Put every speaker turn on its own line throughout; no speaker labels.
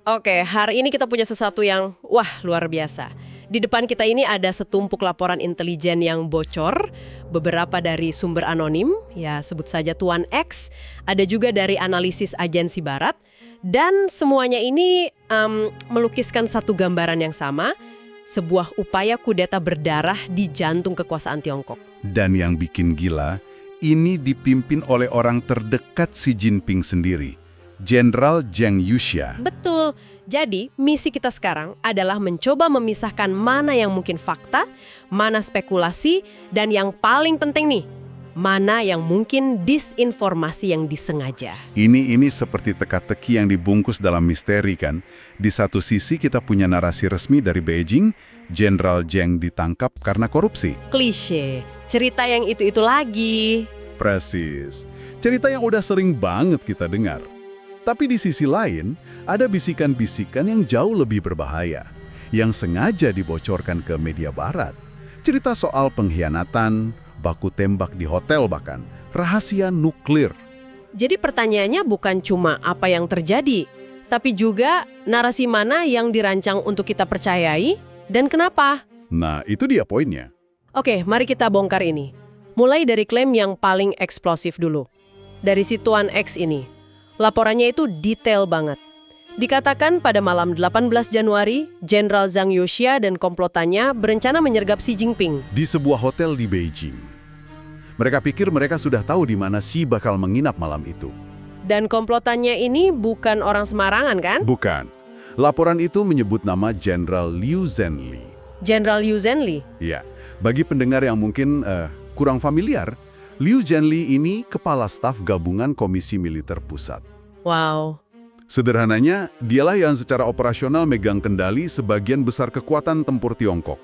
Oke, hari ini kita punya sesuatu yang, wah, luar biasa. Di depan kita ini ada setumpuk laporan intelijen yang bocor, beberapa dari sumber anonim, ya sebut saja Tuan X, ada juga dari analisis agensi barat, dan semuanya ini melukiskan satu gambaran yang sama, sebuah upaya kudeta berdarah di jantung kekuasaan Tiongkok.
Dan yang bikin gila, ini dipimpin oleh orang terdekat Xi Jinping sendiri, Jenderal Zhang Yuxia.
Betul. Jadi, misi kita sekarang adalah mencoba memisahkan mana yang mungkin fakta, mana spekulasi, dan yang paling penting nih, mana yang mungkin disinformasi yang disengaja.
Ini seperti teka-teki yang dibungkus dalam misteri kan. Di satu sisi kita punya narasi resmi dari Beijing, Jenderal Zhang ditangkap karena korupsi.
Klise, cerita yang itu-itu lagi.
Persis. Cerita yang udah sering banget kita dengar. Tapi di sisi lain, ada bisikan-bisikan yang jauh lebih berbahaya, yang sengaja dibocorkan ke media barat. Cerita soal pengkhianatan, baku tembak di hotel bahkan, rahasia nuklir.
Jadi pertanyaannya bukan cuma apa yang terjadi, tapi juga narasi mana yang dirancang untuk kita percayai dan kenapa.
Nah, itu dia poinnya.
Oke, mari kita bongkar ini. Mulai dari klaim yang paling eksplosif dulu. Dari si Tuan X ini. Laporannya itu detail banget. Dikatakan pada malam 18 Januari, Jenderal Zhang Yuxia dan komplotannya berencana menyergap Xi Jinping.
Di sebuah hotel di Beijing. Mereka pikir mereka sudah tahu di mana Xi bakal menginap malam itu.
Dan komplotannya ini bukan orang sembarangan kan?
Bukan. Laporan itu menyebut nama Jenderal Liu Zhenli.
Jenderal Liu Zhenli?
Ya, bagi pendengar yang mungkin kurang familiar, Liu Zhenli ini Kepala Staf Gabungan Komisi Militer Pusat.
Wow.
Sederhananya, dialah yang secara operasional megang kendali sebagian besar kekuatan tempur Tiongkok.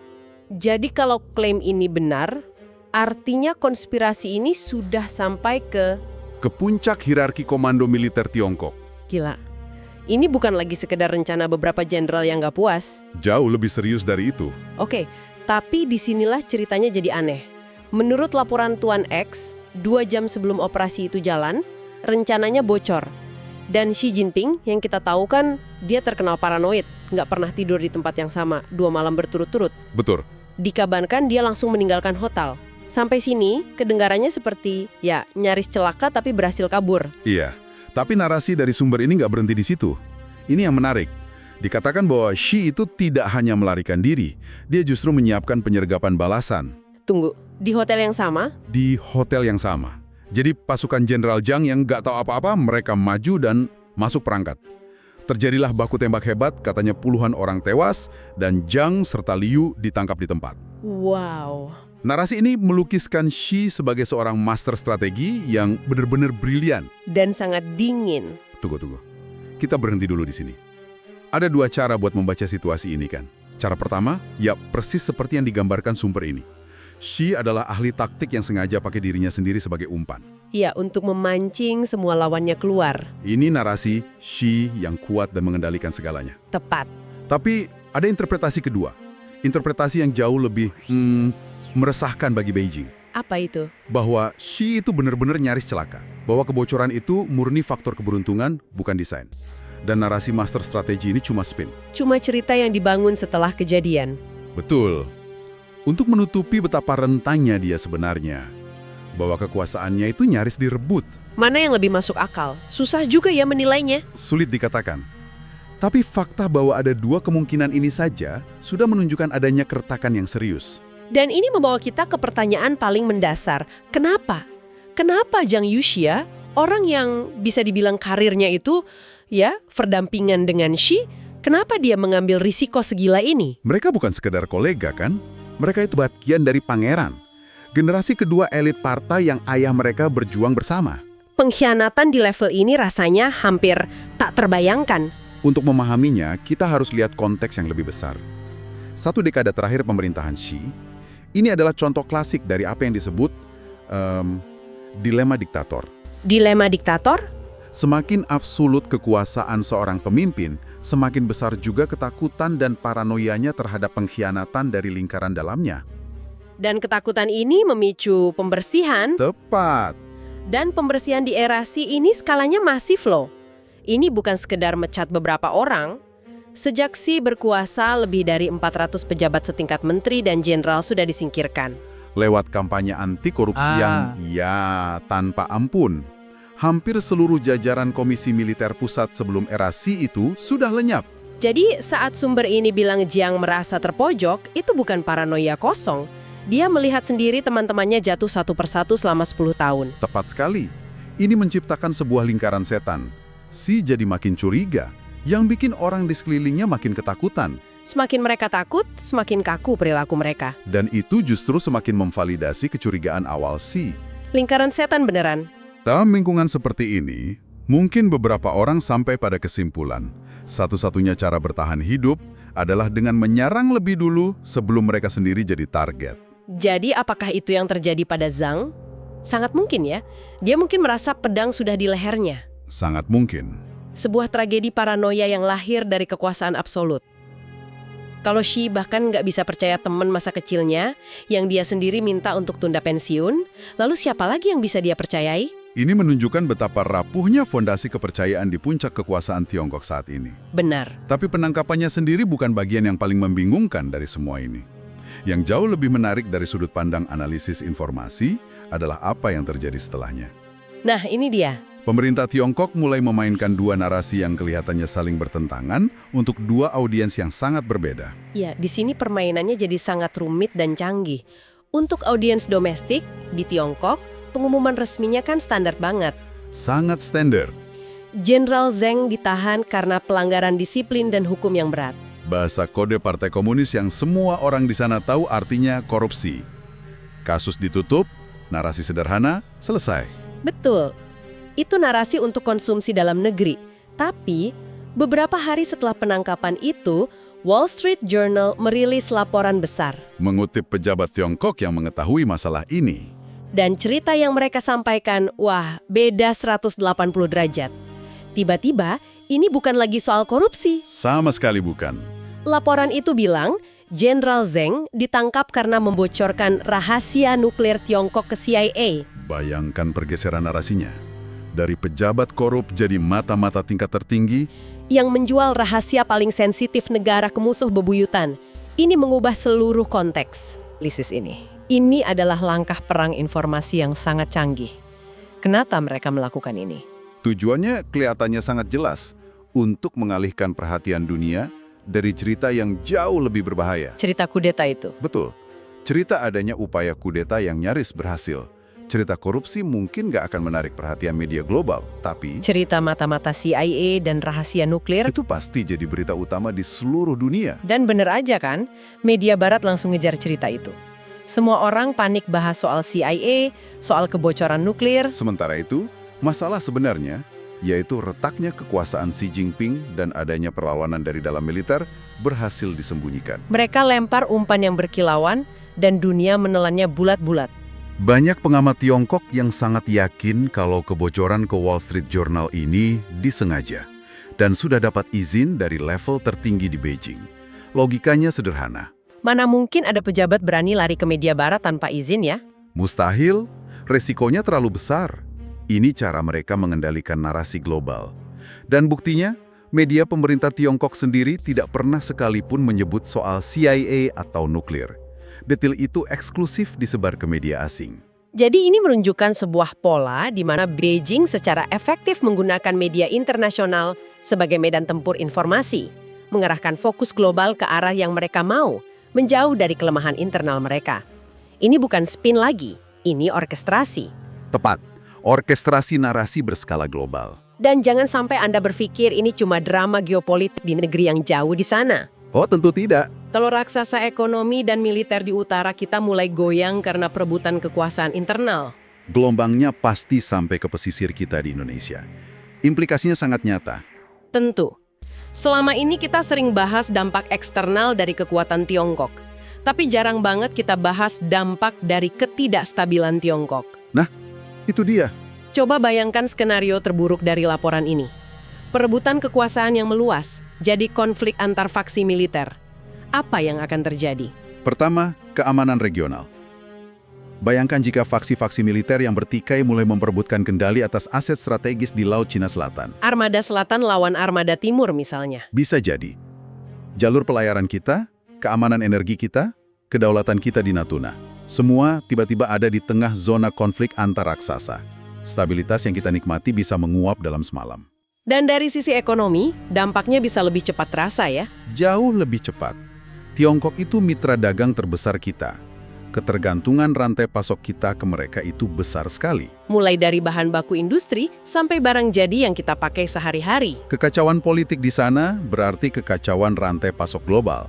Jadi kalau klaim ini benar, artinya konspirasi ini sudah sampai ke
puncak hierarki komando militer Tiongkok.
gila. Ini bukan lagi sekedar rencana beberapa jenderal yang nggak puas.
Jauh lebih serius dari itu.
Oke, tapi disinilah ceritanya jadi aneh. Menurut laporan Tuan X, 2 jam sebelum operasi itu jalan, rencananya bocor. Dan Xi Jinping, yang kita tahu kan, dia terkenal paranoid, nggak pernah tidur di tempat yang sama, 2 malam berturut-turut.
Betul.
Dikabarkan dia langsung meninggalkan hotel. Sampai sini, kedengarannya seperti, ya, nyaris celaka tapi berhasil kabur.
Iya, tapi narasi dari sumber ini nggak berhenti di situ. Ini yang menarik. Dikatakan bahwa Xi itu tidak hanya melarikan diri, dia justru menyiapkan penyergapan balasan.
Tunggu, di hotel yang sama?
Di hotel yang sama. Jadi pasukan Jenderal Zhang yang nggak tahu apa-apa, mereka maju dan masuk perangkat. Terjadilah baku tembak hebat, katanya puluhan orang tewas, dan Zhang serta Liu ditangkap di tempat.
Wow.
Narasi ini melukiskan Xi sebagai seorang master strategi yang benar-benar brilian.
Dan sangat dingin.
Tunggu. Kita berhenti dulu di sini. Ada 2 cara buat membaca situasi ini kan. Cara pertama, ya persis seperti yang digambarkan sumber ini. Xi adalah ahli taktik yang sengaja pakai dirinya sendiri sebagai umpan.
Iya, untuk memancing semua lawannya keluar.
Ini narasi Xi yang kuat dan mengendalikan segalanya.
Tepat.
Tapi ada interpretasi kedua. Interpretasi yang jauh lebih meresahkan bagi Beijing.
Apa itu?
Bahwa Xi itu benar-benar nyaris celaka. Bahwa kebocoran itu murni faktor keberuntungan, bukan desain. Dan narasi master strategi ini cuma spin.
Cuma cerita yang dibangun setelah kejadian.
Betul. Untuk menutupi betapa rentannya dia sebenarnya. Bahwa kekuasaannya itu nyaris direbut.
Mana yang lebih masuk akal? Susah juga ya menilainya.
Sulit dikatakan. Tapi fakta bahwa ada 2 kemungkinan ini saja sudah menunjukkan adanya keretakan yang serius.
Dan ini membawa kita ke pertanyaan paling mendasar. Kenapa? Kenapa Zhang Yuxia, orang yang bisa dibilang karirnya itu, ya, berdampingan dengan Xi, kenapa dia mengambil risiko segila ini?
Mereka bukan sekedar kolega kan? Mereka itu bagian dari pangeran. Generasi kedua elit partai yang ayah mereka berjuang bersama.
Pengkhianatan di level ini rasanya hampir tak terbayangkan.
Untuk memahaminya, kita harus lihat konteks yang lebih besar. 1 dekade terakhir pemerintahan Xi, ini adalah contoh klasik dari apa yang disebut dilema diktator.
Dilema diktator?
Semakin absolut kekuasaan seorang pemimpin, semakin besar juga ketakutan dan paranoianya terhadap pengkhianatan dari lingkaran dalamnya.
Dan ketakutan ini memicu pembersihan.
Tepat.
Dan pembersihan di era Xi ini skalanya masif loh. Ini bukan sekedar mecat beberapa orang, Sejak Xi berkuasa, lebih dari 400 pejabat setingkat menteri dan jenderal sudah disingkirkan.
Lewat kampanye anti korupsi yang tanpa ampun. Hampir seluruh jajaran Komisi Militer Pusat sebelum era Xi itu sudah lenyap.
Jadi saat sumber ini bilang Jiang merasa terpojok, itu bukan paranoia kosong. Dia melihat sendiri teman-temannya jatuh satu persatu selama 10 tahun.
Tepat sekali. Ini menciptakan sebuah lingkaran setan. Xi jadi makin curiga, yang bikin orang di sekelilingnya makin ketakutan.
Semakin mereka takut, semakin kaku perilaku mereka.
Dan itu justru semakin memvalidasi kecurigaan awal Xi.
Lingkaran setan beneran.
Dalam lingkungan seperti ini, mungkin beberapa orang sampai pada kesimpulan, satu-satunya cara bertahan hidup adalah dengan menyerang lebih dulu sebelum mereka sendiri jadi target.
Jadi apakah itu yang terjadi pada Zhang? Sangat mungkin ya. Dia mungkin merasa pedang sudah di lehernya.
Sangat mungkin.
Sebuah tragedi paranoia yang lahir dari kekuasaan absolut. Kalau Xi bahkan nggak bisa percaya teman masa kecilnya, yang dia sendiri minta untuk tunda pensiun, lalu siapa lagi yang bisa dia percayai?
Ini menunjukkan betapa rapuhnya fondasi kepercayaan di puncak kekuasaan Tiongkok saat ini.
Benar.
Tapi penangkapannya sendiri bukan bagian yang paling membingungkan dari semua ini. Yang jauh lebih menarik dari sudut pandang analisis informasi adalah apa yang terjadi setelahnya.
Nah, ini dia.
Pemerintah Tiongkok mulai memainkan dua narasi yang kelihatannya saling bertentangan untuk dua audiens yang sangat berbeda.
Ya, di sini permainannya jadi sangat rumit dan canggih. Untuk audiens domestik, di Tiongkok, pengumuman resminya kan standar banget.
Sangat standar.
Jenderal Zhang ditahan karena pelanggaran disiplin dan hukum yang berat.
Bahasa kode Partai Komunis yang semua orang di sana tahu artinya korupsi. Kasus ditutup, narasi sederhana, selesai.
Betul. Itu narasi untuk konsumsi dalam negeri. Tapi, beberapa hari setelah penangkapan itu, Wall Street Journal merilis laporan besar.
Mengutip pejabat Tiongkok yang mengetahui masalah ini.
Dan cerita yang mereka sampaikan, wah, beda 180 derajat. Tiba-tiba, ini bukan lagi soal korupsi.
Sama sekali bukan.
Laporan itu bilang, Jenderal Zhang ditangkap karena membocorkan rahasia nuklir Tiongkok ke CIA.
Bayangkan pergeseran narasinya. Dari pejabat korup jadi mata-mata tingkat tertinggi,
yang menjual rahasia paling sensitif negara ke musuh bebuyutan. Ini mengubah seluruh konteks. Lisis ini adalah langkah perang informasi yang sangat canggih. Kenapa mereka melakukan ini?
Tujuannya kelihatannya sangat jelas, untuk mengalihkan perhatian dunia dari cerita yang jauh lebih berbahaya.
Cerita kudeta itu.
Betul, cerita adanya upaya kudeta yang nyaris berhasil. Cerita korupsi mungkin nggak akan menarik perhatian media global, tapi
cerita mata-mata CIA dan rahasia nuklir.
itu pasti jadi berita utama di seluruh dunia.
Dan bener aja kan, media barat langsung ngejar cerita itu. Semua orang panik bahas soal CIA, soal kebocoran nuklir.
Sementara itu, masalah sebenarnya yaitu retaknya kekuasaan Xi Jinping dan adanya perlawanan dari dalam militer berhasil disembunyikan.
Mereka lempar umpan yang berkilauan dan dunia menelannya bulat-bulat.
banyak pengamat Tiongkok yang sangat yakin kalau kebocoran ke Wall Street Journal ini disengaja dan sudah dapat izin dari level tertinggi di Beijing. Logikanya sederhana.
Mana mungkin ada pejabat berani lari ke media barat tanpa izin ya?
Mustahil, resikonya terlalu besar. Ini cara mereka mengendalikan narasi global. Dan buktinya, media pemerintah Tiongkok sendiri tidak pernah sekalipun menyebut soal CIA atau nuklir. Detail itu eksklusif disebar ke media asing.
Jadi ini menunjukkan sebuah pola di mana Beijing secara efektif menggunakan media internasional sebagai medan tempur informasi, mengarahkan fokus global ke arah yang mereka mau, menjauh dari kelemahan internal mereka. Ini bukan spin lagi, ini orkestrasi.
Tepat, orkestrasi narasi berskala global.
Dan jangan sampai Anda berpikir ini cuma drama geopolitik di negeri yang jauh di sana.
Oh, tentu tidak.
Telur raksasa ekonomi dan militer di utara kita mulai goyang karena perebutan kekuasaan internal.
Gelombangnya pasti sampai ke pesisir kita di Indonesia. Implikasinya sangat nyata.
Tentu. Selama ini kita sering bahas dampak eksternal dari kekuatan Tiongkok. Tapi jarang banget kita bahas dampak dari ketidakstabilan Tiongkok.
Nah, itu dia.
Coba bayangkan skenario terburuk dari laporan ini. Perebutan kekuasaan yang meluas, jadi konflik antar faksi militer. Apa yang akan terjadi?
Pertama, keamanan regional. Bayangkan jika faksi-faksi militer yang bertikai mulai memperebutkan kendali atas aset strategis di Laut Cina Selatan.
Armada Selatan lawan Armada Timur misalnya.
Bisa jadi. Jalur pelayaran kita, keamanan energi kita, kedaulatan kita di Natuna. Semua tiba-tiba ada di tengah zona konflik antar raksasa. Stabilitas yang kita nikmati bisa menguap dalam semalam.
Dan dari sisi ekonomi, dampaknya bisa lebih cepat terasa ya.
Jauh lebih cepat. Tiongkok itu mitra dagang terbesar kita. Ketergantungan rantai pasok kita ke mereka itu besar sekali.
Mulai dari bahan baku industri sampai barang jadi yang kita pakai sehari-hari.
Kekacauan politik di sana berarti kekacauan rantai pasok global.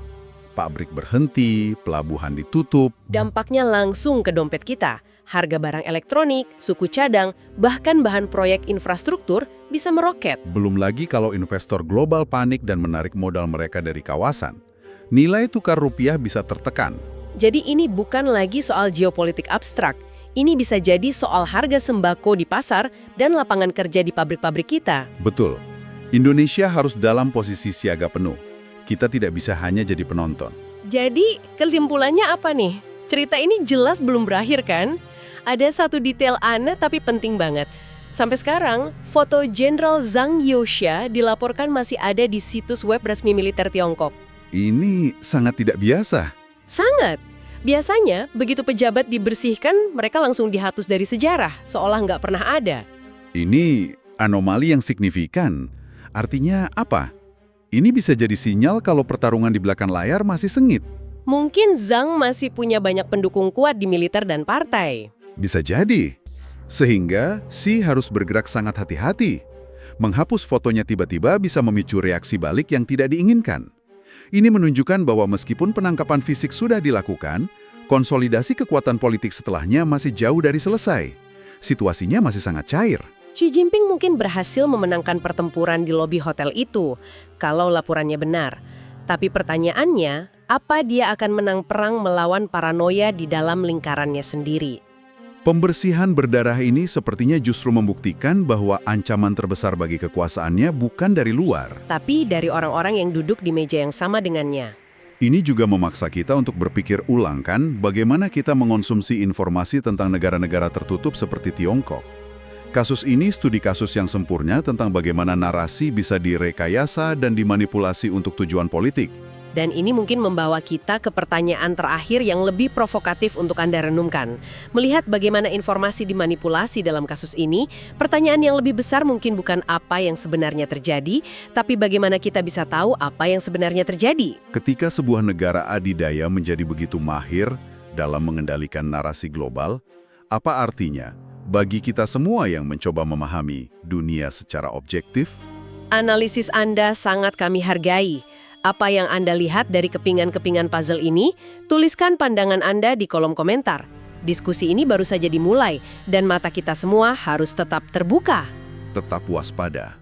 Pabrik berhenti, pelabuhan ditutup.
Dampaknya langsung ke dompet kita. Harga barang elektronik, suku cadang, bahkan bahan proyek infrastruktur bisa meroket.
Belum lagi kalau investor global panik dan menarik modal mereka dari kawasan. Nilai tukar rupiah bisa tertekan.
Jadi ini bukan lagi soal geopolitik abstrak. Ini bisa jadi soal harga sembako di pasar dan lapangan kerja di pabrik-pabrik kita.
Betul. Indonesia harus dalam posisi siaga penuh. Kita tidak bisa hanya jadi penonton.
Jadi kesimpulannya apa nih? Cerita ini jelas belum berakhir kan? Ada satu detail aneh tapi penting banget. Sampai sekarang, foto Jenderal Zhang Youxia dilaporkan masih ada di situs web resmi militer Tiongkok.
Ini sangat tidak biasa.
Sangat. Biasanya, begitu pejabat dibersihkan, mereka langsung dihatus dari sejarah, seolah nggak pernah ada.
Ini anomali yang signifikan. Artinya apa? Ini bisa jadi sinyal kalau pertarungan di belakang layar masih sengit.
Mungkin Zhang masih punya banyak pendukung kuat di militer dan partai.
Bisa jadi. Sehingga Xi harus bergerak sangat hati-hati. Menghapus fotonya tiba-tiba bisa memicu reaksi balik yang tidak diinginkan. Ini menunjukkan bahwa meskipun penangkapan fisik sudah dilakukan, konsolidasi kekuatan politik setelahnya masih jauh dari selesai. Situasinya masih sangat cair.
Xi Jinping mungkin berhasil memenangkan pertempuran di lobi hotel itu, kalau laporannya benar. Tapi pertanyaannya, apa dia akan menang perang melawan paranoia di dalam lingkarannya sendiri?
Pembersihan berdarah ini sepertinya justru membuktikan bahwa ancaman terbesar bagi kekuasaannya bukan dari luar.
Tapi dari orang-orang yang duduk di meja yang sama dengannya.
Ini juga memaksa kita untuk berpikir ulang kan bagaimana kita mengonsumsi informasi tentang negara-negara tertutup seperti Tiongkok. Kasus ini studi kasus yang sempurna tentang bagaimana narasi bisa direkayasa dan dimanipulasi untuk tujuan politik.
Dan ini mungkin membawa kita ke pertanyaan terakhir yang lebih provokatif untuk Anda renungkan. Melihat bagaimana informasi dimanipulasi dalam kasus ini, pertanyaan yang lebih besar mungkin bukan apa yang sebenarnya terjadi, tapi bagaimana kita bisa tahu apa yang sebenarnya terjadi.
Ketika sebuah negara adidaya menjadi begitu mahir dalam mengendalikan narasi global, apa artinya bagi kita semua yang mencoba memahami dunia secara objektif?
Analisis Anda sangat kami hargai. Apa yang Anda lihat dari kepingan-kepingan puzzle ini, tuliskan pandangan Anda di kolom komentar. Diskusi ini baru saja dimulai, dan mata kita semua harus tetap terbuka.
Tetap waspada.